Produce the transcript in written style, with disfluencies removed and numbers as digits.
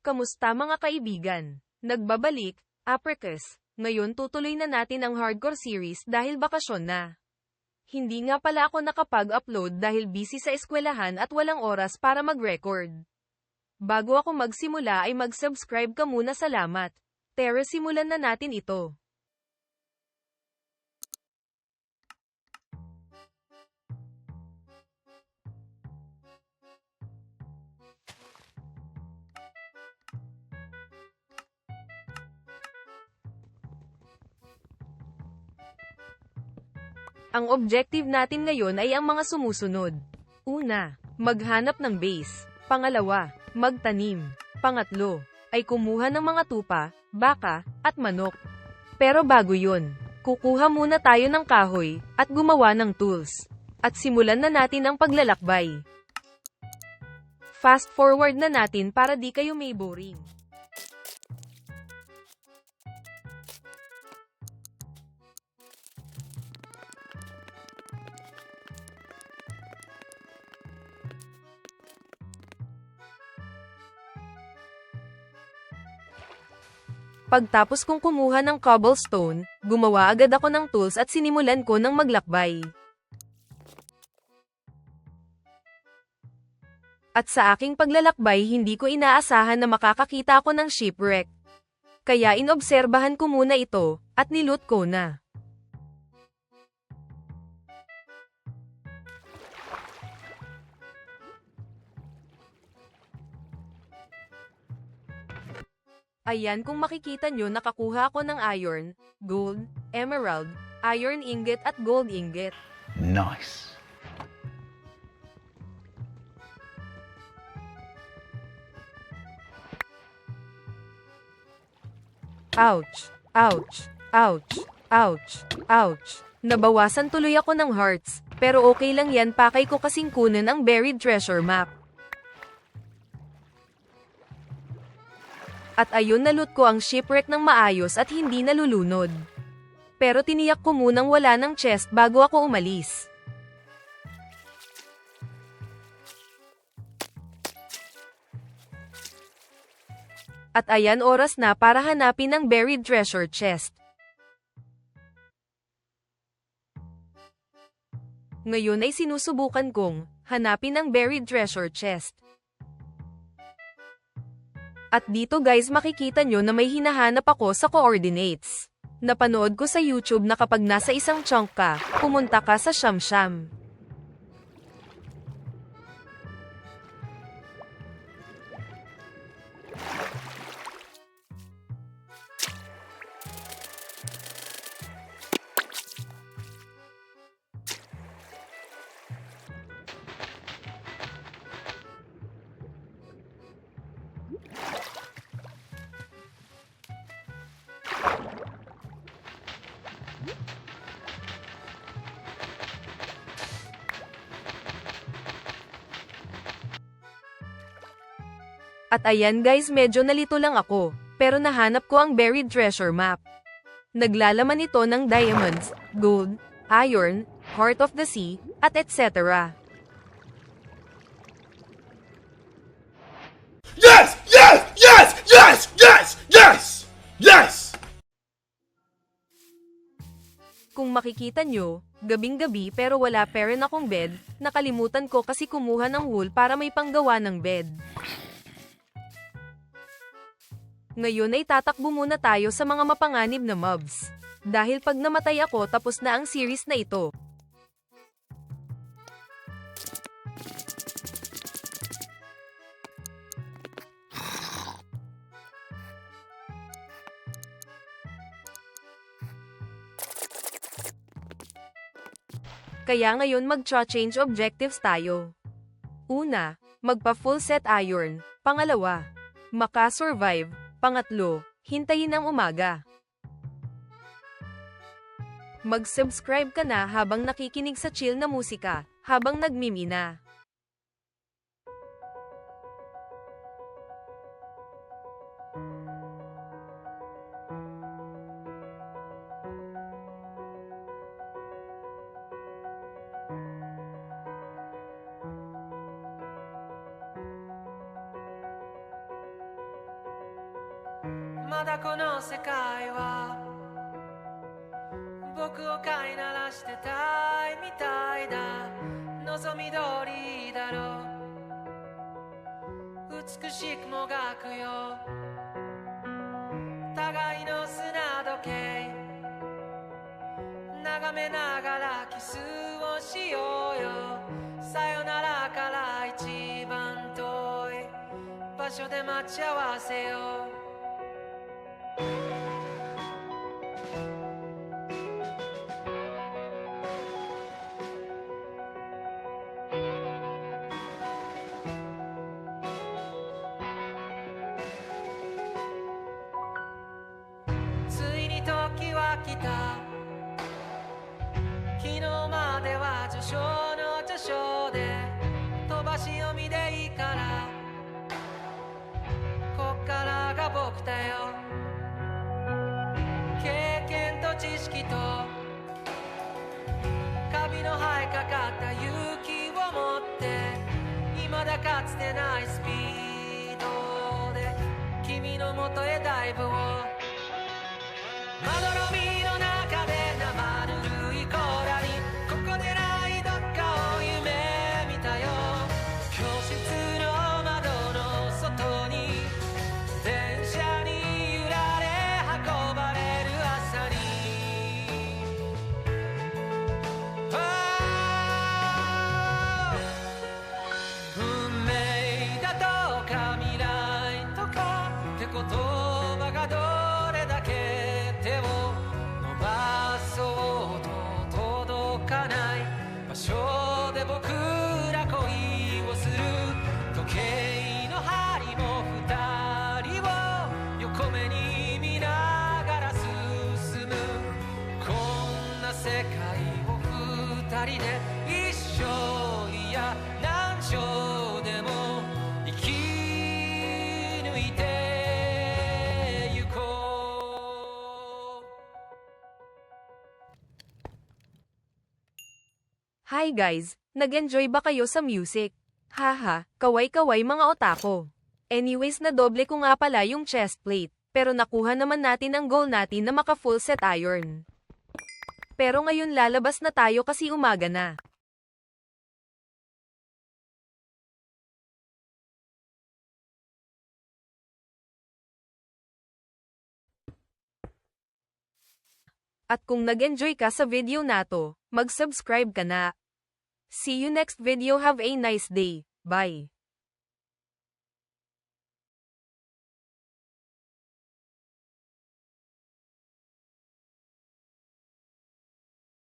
Kamusta mga kaibigan? Nagbabalik, Apricus. Ngayon tutuloy na natin ang hardcore series dahil bakasyon na. Hindi nga pala ako nakapag-upload dahil busy sa eskwelahan at walang oras para mag-record. Bago ako magsimula ay mag-subscribe ka muna, salamat. Tara, simulan na natin ito. Ang objective natin ngayon ay ang mga sumusunod. Una, maghanap ng base. Pangalawa, magtanim. Pangatlo, ay kumuha ng mga tupa, baka, at manok. Pero bago yun, kukuha muna tayo ng kahoy, at gumawa ng tools. At simulan na natin ang paglalakbay. Fast forward na natin para di kayo may boring. Pagtapos kong kumuha ng cobblestone, gumawa agad ako ng tools at sinimulan ko ng maglakbay. At sa aking paglalakbay hindi ko inaasahan na makakakita ako ng shipwreck. Kaya inobserbahan ko muna ito, at niloot ko na. Ayan, kung makikita nyo, nakakuha ako ng iron, gold, emerald, iron ingot at gold ingot. Nice. Ouch! Ouch! Ouch! Ouch! Ouch! Nabawasan tuloy ako ng hearts, pero okay lang yan, pakay ko kasing kunin ang buried treasure map. At ayun, naloot ko ang shipwreck ng maayos at hindi nalulunod. Pero tiniyak ko munang wala ng chest bago ako umalis. At ayan, oras na para hanapin ang buried treasure chest. Ngayon ay sinusubukan kong hanapin ang buried treasure chest. At dito guys, makikita nyo na may hinahanap ako sa coordinates. Napanood ko sa YouTube na kapag nasa isang chunk ka, pumunta ka sa Shamsham. At ayan guys, medyo nalito lang ako, pero nahanap ko ang buried treasure map. Naglalaman ito ng diamonds, gold, iron, heart of the sea, at etc. Yes! Yes! Yes! Yes! Yes! Yes! Yes! Kung makikita nyo, gabing-gabi pero wala pa rin akong bed, nakalimutan ko kasi kumuha ng wool para may panggawa ng bed. Ngayon ay tatakbo muna tayo sa mga mapanganib na mobs. Dahil pag namatay ako, tapos na ang series na ito. Kaya ngayon mag-change objectives tayo. Una, magpa-full set iron. Pangalawa, maka-survive. Pangatlo, hintayin ang umaga. Mag-subscribe ka na habang nakikinig sa chill na musika, habang nagmimina. まだこの世界は僕を飼いならしてたいみたいだ。望み通りだろう、美しくもがくよ互いの砂時計、眺めながらキスをしようよ。さよならから一番遠い場所で待ち合わせよう。ついに時は来た。昨日までは序章の序章で飛ばし読みでいいから、こっからが僕だよ。経験と知識とカビの生えかかった勇気を持って、未だかつてないスピードで君のもとへダイブを。まどろみの中で生ぬるい甲羅に、ここでないどっかを夢見たよ。教室の窓の外に電車に揺られ運ばれる朝に、運命だとか未来とかって言葉がどれだけ手を伸ばそうと届かない場所で僕ら恋をする。時計の針も二人を横目に見ながら進む。こんな世界を二人で一生、いや何生でも生き抜いてゆこう。Hi guys! Nag-enjoy ba kayo sa music? Haha, kaway-kaway mga otako. Anyways, na doble ko nga pala yung chest plate, pero nakuha naman natin ang goal natin na maka full set iron. Pero ngayon lalabas na tayo kasi umaga na. At kung nag-enjoy ka sa video na to, mag-subscribe ka na. See you next video. Have a nice day. Bye.